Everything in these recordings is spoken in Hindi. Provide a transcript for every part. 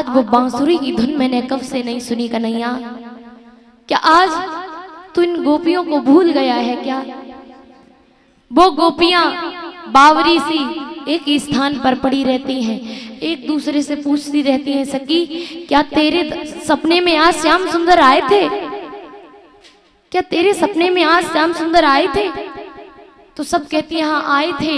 आज वो बांसुरी की धुन मैंने कब से नहीं सुनी कन्हैया। क्या आज तू इन गोपियों को भूल गया है क्या? वो गोपियां बावरी सी एक ही स्थान पर पड़ी रहती हैं, एक दूसरे से पूछती रहती हैं, सखी क्या तेरे सपने में आज श्याम सुंदर आए थे? क्या तेरे सपने में आज श्याम सुंदर आए थे? तो सब कहती हैं हाँ आए थे,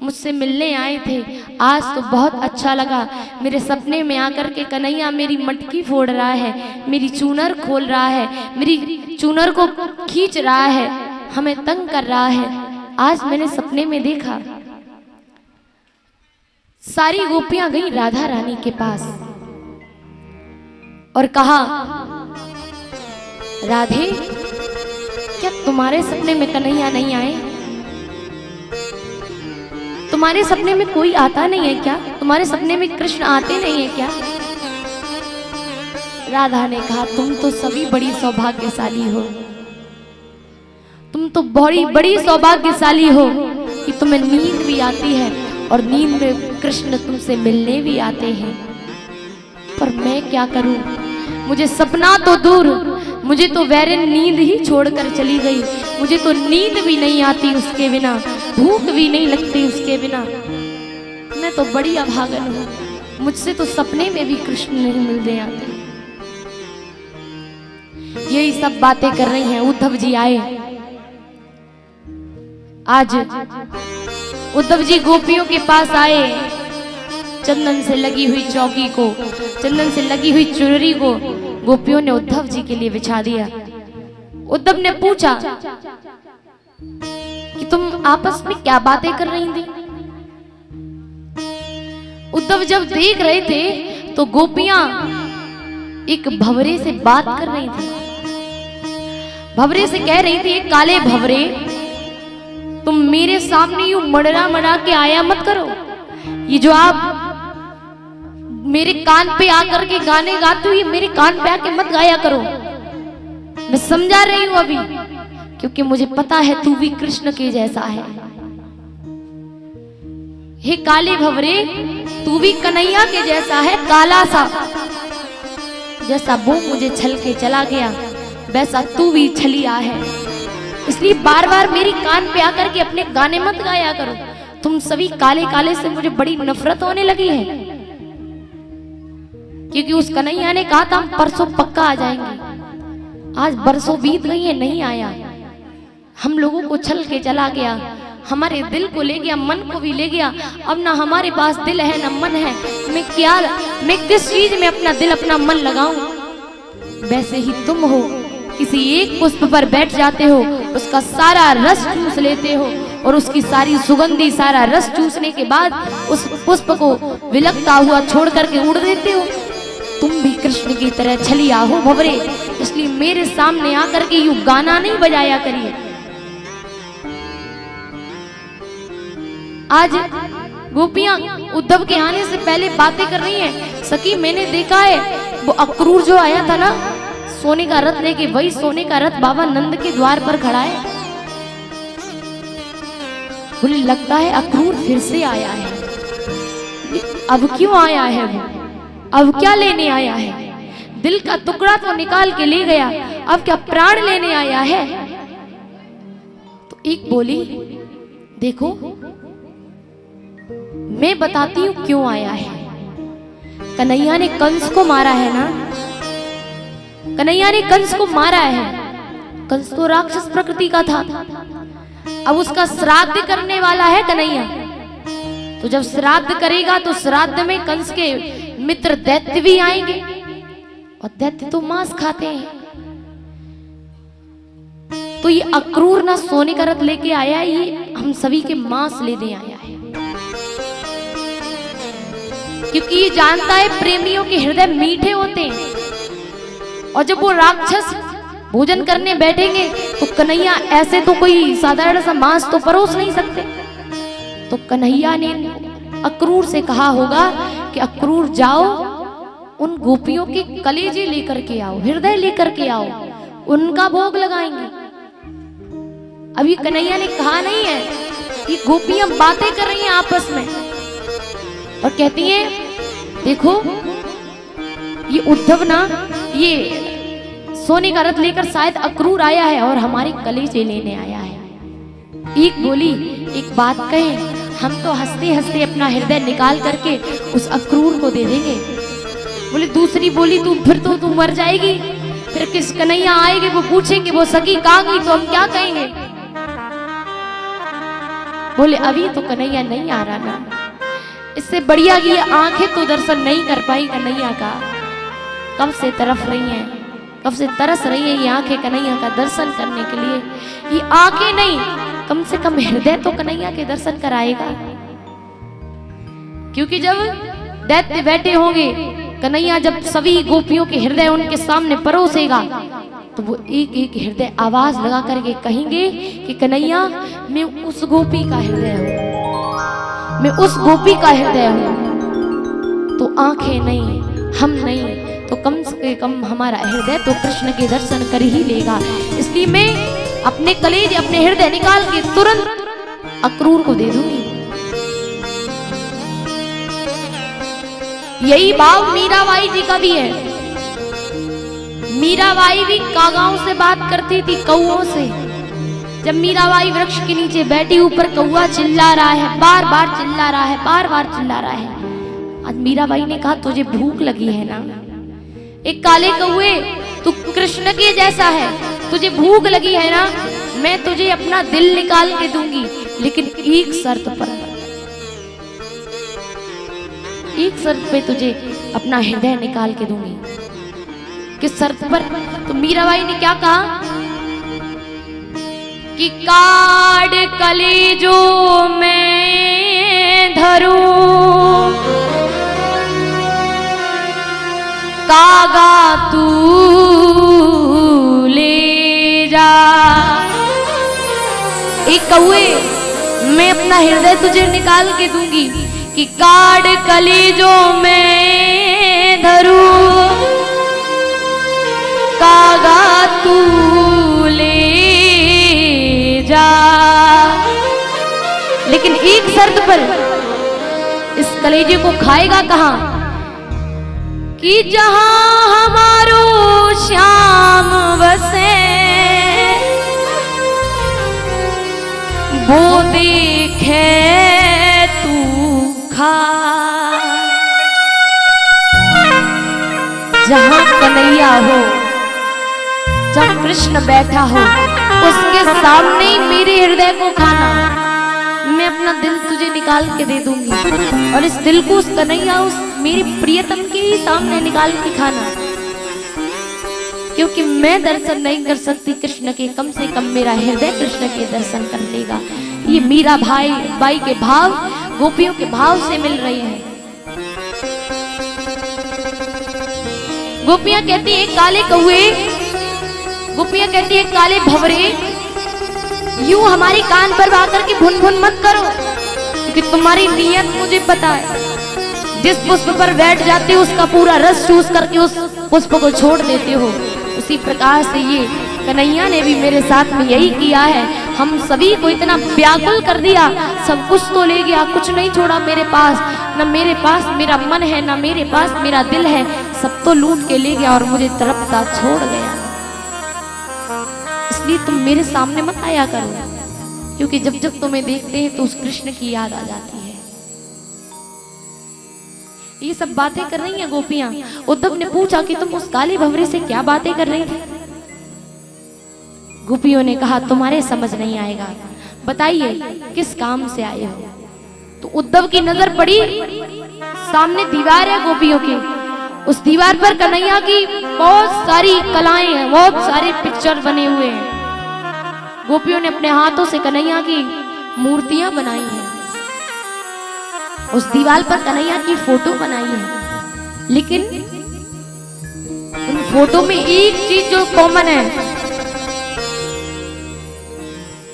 मुझसे मिलने आए थे। आज तो बहुत अच्छा लगा, मेरे सपने में आकर के कन्हैया मेरी मटकी फोड़ रहा है, मेरी चूनर खोल रहा है, मेरी चूनर को खींच रहा है, हमें तंग कर रहा है। आज मैंने सपने में देखा। सारी गोपियां गई राधा रानी के पास और कहा, राधे क्या तुम्हारे सपने में कन्हैया नहीं आए? तुम्हारे सपने में कोई आता नहीं है क्या? तुम्हारे सपने में कृष्ण आते नहीं है क्या? राधा ने कहा, तुम तो सभी बड़ी सौभाग्यशाली हो, तुम तो बड़ी बड़ी सौभाग्यशाली हो कि तुम्हें नींद भी आती है और नींद में कृष्ण तुमसे मिलने भी आते हैं। पर मैं क्या करूं, मुझे सपना तो दूर, मुझे तो वैरिन नींद ही छोड़कर चली गई। मुझे तो नींद भी नहीं आती उसके बिना, भूख भी नहीं लगती उसके बिना। मैं तो बड़ी अभागन हूं, मुझसे तो सपने में भी कृष्ण नहीं मिलने आते। यही सब बातें कर रही हैं। उद्धव जी आए। आज उद्धव जी गोपियों के पास आए। चंदन से लगी हुई चौकी को, चंदन से लगी हुई चुनरी को गोपियों ने उद्धव जी के लिए बिछा दिया। उद्धव ने पूछा कि तुम आपस में क्या बातें कर रही थी? उद्धव जब देख रहे थे तो गोपियां एक भंवरे से बात कर रही थी। भंवरे से कह रही थी, काले भंवरे तुम मेरे सामने यूं मडरा मडा के आया मत करो। ये जो आप मेरे कान पे आकर के गाने गाते हो, ये मेरे कान पे आके मत गाया करो। मैं समझा रही हूं अभी, क्योंकि मुझे पता है तू भी कृष्ण के जैसा है। हे काले भंवरे, तू भी कन्हैया के जैसा है, काला सा। जैसा वो मुझे छल के चला गया वैसा तू भी छलिया है। इसलिए बार बार मेरी कान पे आकर के अपने गाने मत गाया करो। तुम सभी काले काले से मुझे बड़ी नफरत होने लगी है, क्योंकि उस कन्हैया ने कहा था हम परसों पक्का आ जाएंगे। आज बरसों बीत गई है, नहीं आया। हम लोगों को छल के चला गया, हमारे दिल को ले गया, मन को भी ले गया। अब ना हमारे पास दिल है ना मन है। मैं किस चीज में अपना दिल अपना मन लगाऊं? वैसे ही तुम हो, किसी एक पुष्प पर बैठ जाते हो, उसका सारा रस चूस लेते हो और उसकी सारी सुगंधी सारा रस चूसने के बाद उस पुष्प को विलकता हुआ छोड़ करके उड़ देते हो। तुम भी कृष्ण की तरह छलिया हो भंवरे, इसलिए मेरे सामने आकर के यूं गाना नहीं बजाया करिए। आज गोपियां उद्धव के आने से पहले बातें कर रही हैं। सखी मैंने देखा है वो अक्रूर जो आया था ना सोने का रथ लेके, वही सोने का रथ बाबा नंद के द्वार पर खड़ा है। बोले लगता है अक्रूर फिर से आया है। अब क्यों आया है वो? अब क्या लेने आया है? दिल का टुकड़ा तो निकाल के ले गया, अब क्या प्राण लेने आया है? तो एक बोली, देखो मैं बताती हूं क्यों आया है। कन्हैया ने कंस को मारा है ना, कन्हैया ने कंस को मारा है। कंस तो राक्षस प्रकृति का था। अब उसका श्राद्ध करने वाला है कन्हैया। तो जब श्राद्ध करेगा तो श्राद्ध में कंस के मित्र दैत्य भी आएंगे, और दैत्य तो मांस खाते हैं। तो ये अक्रूर ना सोने का रथ लेके आया है, ये हम सभी के मांस लेने आया है। क्योंकि ये जानता है प्रेमियों के हृदय मीठे होते हैं, और जब वो राक्षस भोजन करने बैठेंगे तो कन्हैया ऐसे तो कोई साधारण सा मांस तो परोस नहीं सकते। तो कन्हैया ने अक्रूर से कहा होगा कि अक्रूर जाओ, उन गोपियों के कलेजे लेकर के आओ, हृदय लेकर के आओ, उनका भोग लगाएंगे। अभी कन्हैया ने कहा नहीं है, ये गोपियां बातें कर रही हैं आपस में और कहती हैं देखो उद्धव ना ये सोने का रथ लेकर शायद अक्रूर आया है और हमारे कलेजे लेने आया है। एक बोली एक बात कहे, हम तो हंसते हंसते अपना हृदय निकाल करके उस अक्रूर को दे देंगे। बोले दूसरी बोली तू फिर तो तू मर जाएगी, फिर किस कन्हैया आएगी वो पूछेंगे वो सखी कहाँ गई, तो हम क्या कहेंगे। बोले अभी तो कन्हैया नहीं आ रहा ना, इससे बढ़िया कि ये आंखें तो दर्शन नहीं कर पाई कन्हैया का। कब से तरफ रही हैं, कब से तरस रही है ये आंखें कन्हैया का दर्शन करने के लिए। ये आंखें नहीं, कम से कम हृदय तो कन्हैया के दर्शन कराएगा। क्योंकि जब दैत्य बैठे होंगे, कन्हैया जब सभी गोपियों के हृदय उनके सामने परोसेगा, तो वो एक एक हृदय आवाज लगा करके कहेंगे कि कन्हैया मैं उस गोपी का हृदय हूं, मैं उस गोपी का हृदय हूं। तो आंखें नहीं, हम नहीं, तो कम से कम हमारा हृदय तो कृष्ण के दर्शन कर ही लेगा। इसलिए मैं अपने कलेजे अपने हृदय निकाल के तुरंत अक्रूर को दे दूंगी। यही भाव मीराबाई जी का भी है। मीराबाई भी कागाओं से बात करती थी, कौओं से। जब मीराबाई वृक्ष के नीचे बैठी, ऊपर कौआ चिल्ला रहा है, बार बार चिल्ला रहा है, बार बार चिल्ला रहा है। आज मीराबाई ने कहा तुझे भूख लगी है ना, एक काले कौए तू कृष्ण के जैसा है, तुझे भूख लगी है ना, मैं तुझे अपना दिल निकाल के दूंगी, लेकिन एक शर्त पर, एक शर्त पे तुझे अपना हृदय निकाल के दूंगी। किस शर्त पर? तो मीराबाई ने क्या कहा कि काट कलेजों में धरूं, कागा तू ले जा। एक कौए मैं अपना हृदय तुझे निकाल के दूंगी कि काट कलेजों में धरूं, कागा तू ले जा। लेकिन एक शर्त पर, इस कलेजे को खाएगा कहां? कि जहां हमारो श्याम बसे, वो देखे तू खा। जहां कन्हैया हो, जब कृष्ण बैठा हो, उसके सामने ही मेरे हृदय को खाना। मैं अपना दिल तुझे निकाल के दे दूंगी और इस दिल को उस कन्हैया, उस मेरी प्रियतम के ही सामने निकाल के खाना। क्योंकि मैं दर्शन नहीं कर सकती कृष्ण के, कम से कम मेरा हृदय कृष्ण के दर्शन कर लेगा। ये मीरा बाई के भाव गोपियों के भाव से मिल रहे हैं। गोपियां कहती है काले कौए, गोपियां कहती है काले भंवरे, यूं हमारे कान पर आकर के भुन भुन मत करो, क्योंकि तुम्हारी नियत मुझे पता है। जिस पुष्प पर बैठ जाते हो उसका पूरा रस चूस करके उस पुष्प को छोड़ देते हो। उसी प्रकार से ये कन्हैया ने भी मेरे साथ में यही किया है। हम सभी को इतना व्याकुल कर दिया, सब कुछ तो ले गया, कुछ नहीं छोड़ा मेरे पास। न मेरे पास मेरा मन है, न मेरे पास मेरा दिल है, सब तो लूट के ले गया और मुझे तड़पता छोड़ गया। इसलिए तुम मेरे सामने मत आया करो, क्योंकि जब जब तुम्हें देखते हैं तो उस कृष्ण की याद आ जाती है। ये सब बातें कर रही हैं गोपियां। उद्धव ने पूछा कि तुम उस काले भंवरे से क्या बातें कर रही थी? गोपियों ने कहा तुम्हारे समझ नहीं आएगा, बताइए किस काम से आए हो। तो उद्धव की नजर पड़ी, सामने दीवार है गोपियों की, उस दीवार पर कन्हैया की बहुत सारी कलाएं हैं, बहुत सारे पिक्चर बने हुए हैं। गोपियों ने अपने हाथों से कन्हैया की मूर्तियां बनाई हैं, उस दीवार पर कन्हैया की फोटो बनाई है। लेकिन उन फोटो में एक चीज जो कॉमन है,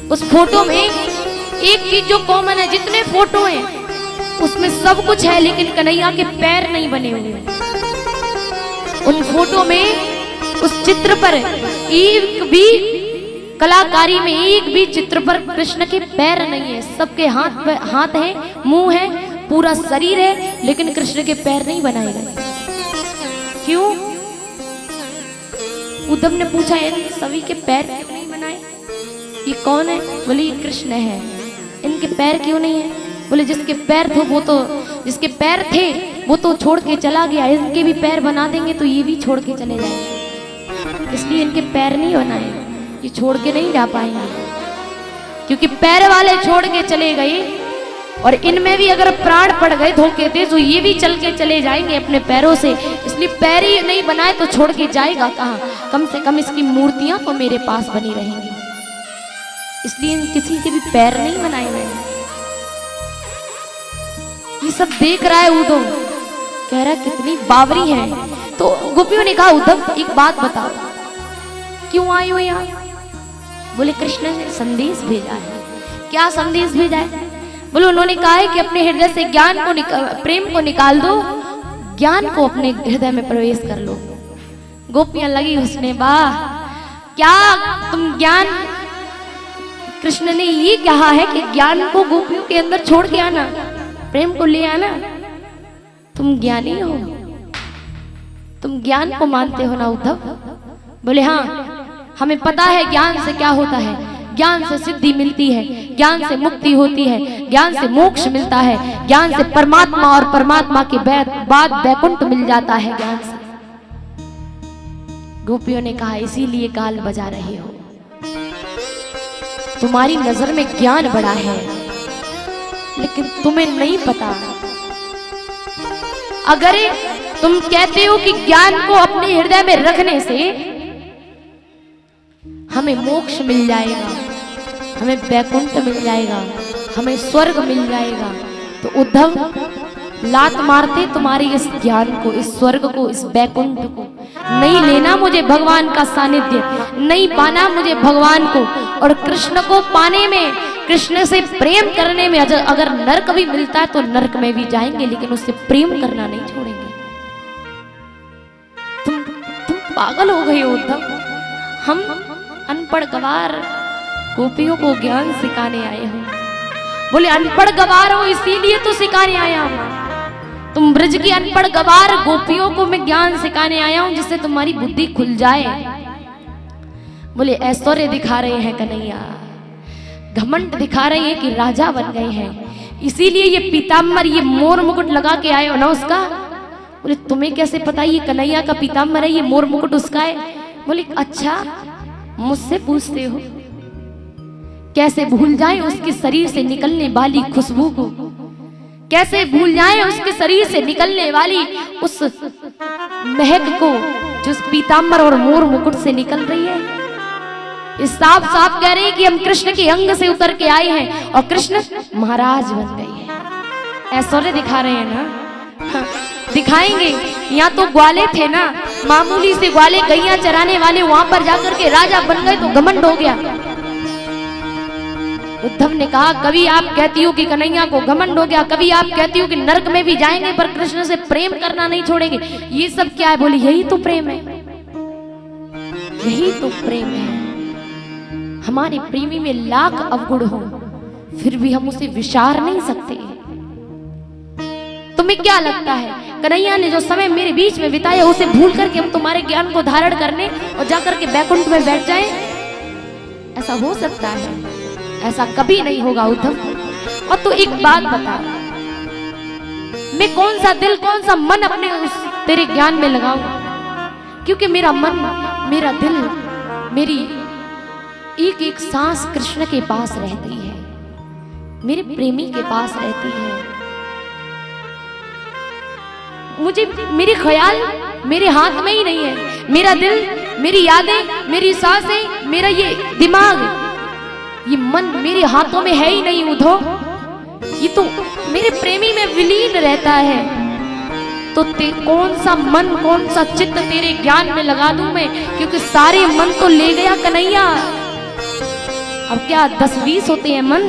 उस फोटो में एक चीज जो कॉमन है, जितने फोटो हैं उसमें सब कुछ है, लेकिन कन्हैया के पैर नहीं बने हुए। उन फोटो में उस चित्र पर एक भी कलाकारी में एक भी चित्र पर कृष्ण के पैर नहीं है। सबके हाथ है, मुंह है, पूरा शरीर है, लेकिन कृष्ण के पैर नहीं बनाए गए। क्यों? उद्धव ने पूछा इन सभी के पैर क्यों नहीं बनाए? ये कौन है? बोले ये कृष्ण है। इनके पैर क्यों नहीं है? बोले जिसके पैर थे जिसके पैर थे वो तो छोड़ के चला गया, इनके भी पैर बना देंगे तो ये भी छोड़ के चले जाएंगे, इसलिए इनके पैर नहीं बनाए, ये छोड़ के नहीं जा पाएंगे, क्योंकि पैर वाले छोड़ के चले गए और इनमें भी अगर प्राण पड़ गए धोखे थे तो ये भी चल के चले जाएंगे अपने पैरों से, इसलिए पैर ही नहीं बनाए तो छोड़ के जाएगा कहाँ? कम से कम इसकी मूर्तियां तो मेरे पास बनी रहेंगी, इसलिए किसी के भी पैर नहीं बनाए मैंने। ये सब देख रहा है उद्धव, कह रहा है कितनी बावरी है। तो गोपियों ने कहा उद्धव एक बात बताओ, क्यों आए हो यहाँ? बोले कृष्ण ने संदेश भेजा है। क्या संदेश भेजा है? बोले उन्होंने कहा है कि अपने हृदय से ज्ञान को प्रेम को निकाल दो, ज्ञान को अपने हृदय में प्रवेश कर लो। गोपियां लगी उसने, वाह क्या तुम ज्ञान, कृष्ण ने ये कहा है कि ज्ञान को गोपियों के अंदर छोड़ के आना, प्रेम को ले आना, तुम ज्ञानी हो, तुम ज्ञान को मानते हो ना उद्धव? बोले हाँ, हमें पता है ज्ञान से क्या होता है, ज्ञान से सिद्धि मिलती है, ज्ञान से मुक्ति होती है, ज्ञान से मोक्ष मिलता है, ज्ञान से परमात्मा और परमात्मा के बाद वैकुंठ मिल जाता है ज्ञान से। गोपियों ने कहा इसीलिए गाल बजा रहे हो, तुम्हारी नजर में ज्ञान बड़ा है लेकिन तुम्हें नहीं पता, अगर तुम कहते हो कि ज्ञान को अपने हृदय में रखने से हमें मोक्ष मिल जाएगा, हमें वैकुंठ मिल जाएगा, हमें स्वर्ग मिल जाएगा, तो उद्धव लात मारते तुम्हारे इस ज्ञान को, इस स्वर्ग को, इस वैकुंठ को। नहीं लेना मुझे भगवान का सानिध्य, नहीं पाना मुझे भगवान को, और कृष्ण को पाने में, कृष्ण से प्रेम करने में अगर नरक भी मिलता है तो नरक में भी जाएंगे, लेकिन उससे प्रेम करना नहीं छोड़ेंगे। तुम पागल हो गए उद्धव, हम अनपढ़ गवार गोपियों को ज्ञान सिखाने आए हो। बोले अनपढ़ गवार हो इसीलिए तो सिखाने आया हूं, तुम ब्रज की अनपढ़ गवार गोपियों को मैं ज्ञान सिखाने आया हूं जिससे तुम्हारी बुद्धि खुल जाए। बोले ऐश्वर्य दिखा रहे हैं कन्हैया, घमंड दिखा रहे हैं कि राजा बन गए हैं, इसीलिए ये पीताम्बर, ये मोर मुकुट लगा के आए हो ना उसका। बोले तुम्हें कैसे पता ये कन्हैया का पीताम्बर है, ये मोर मुकुट उसका है? बोले अच्छा मुझसे पूछते हो, कैसे भूल जाए उसके शरीर से निकलने वाली खुशबू को, कैसे भूल जाए उसके शरीर से निकलने वाली उस महक को जो उस पीताम्बर और मोर मुकुट से निकल रही है। इस साफ साफ कह रहे हैं कि हम कृष्ण के अंग से उतर के आए हैं और कृष्ण महाराज बन गए हैं। ऐश्वर्य दिखा रहे हैं ना, हाँ, दिखाएंगे। यहाँ तो ग्वाले थे ना, मामूली से ग्वाले गैया चराने वाले, वहां पर जाकर के राजा बन गए तो घमंड हो गया। उद्धव ने कहा कभी आप कहती हो कि कन्हैया को घमंड हो गया, कभी आप कहती हो कि नरक में भी जाएंगे पर कृष्ण से प्रेम करना नहीं छोड़ेंगे, ये सब क्या है? बोले यही तो प्रेम है, यही तो प्रेम है। हमारे प्रेमी में लाख अवगुण हो फिर भी हम उसे विचार नहीं सकते। तुम्हें क्या लगता है कन्हैया ने जो समय मेरे बीच में बिताया उसे भूल करके हम तुम्हारे ज्ञान को धारण करने और जाकर के वैकुंठ में बैठ जाएं? ऐसा हो सकता है? ऐसा कभी नहीं होगा उद्धव। और तो एक बात बता, मैं कौन सा दिल, कौन सा मन अपने उस तेरे ज्ञान में लगाऊं? क्योंकि मेरा मन, मेरा दिल, मेरी एक एक सांस कृष्ण के पास रहती है, मेरे प्रेमी के पास रहती है। मुझे, मेरे ख्याल मेरे हाथ में ही नहीं है, मेरा दिल, मेरी यादें, मेरी सांसें, मेरा ये दिमाग, ये मन मेरे हाथों में है ही नहीं उद्धव, ये तो मेरे प्रेमी में विलीन रहता है। तो कौन सा मन, कौन सा चित्त तेरे ज्ञान में लगा दूं मैं, क्योंकि सारे मन तो ले गया कन्हैया। अब क्या 10-20 होते हैं मन?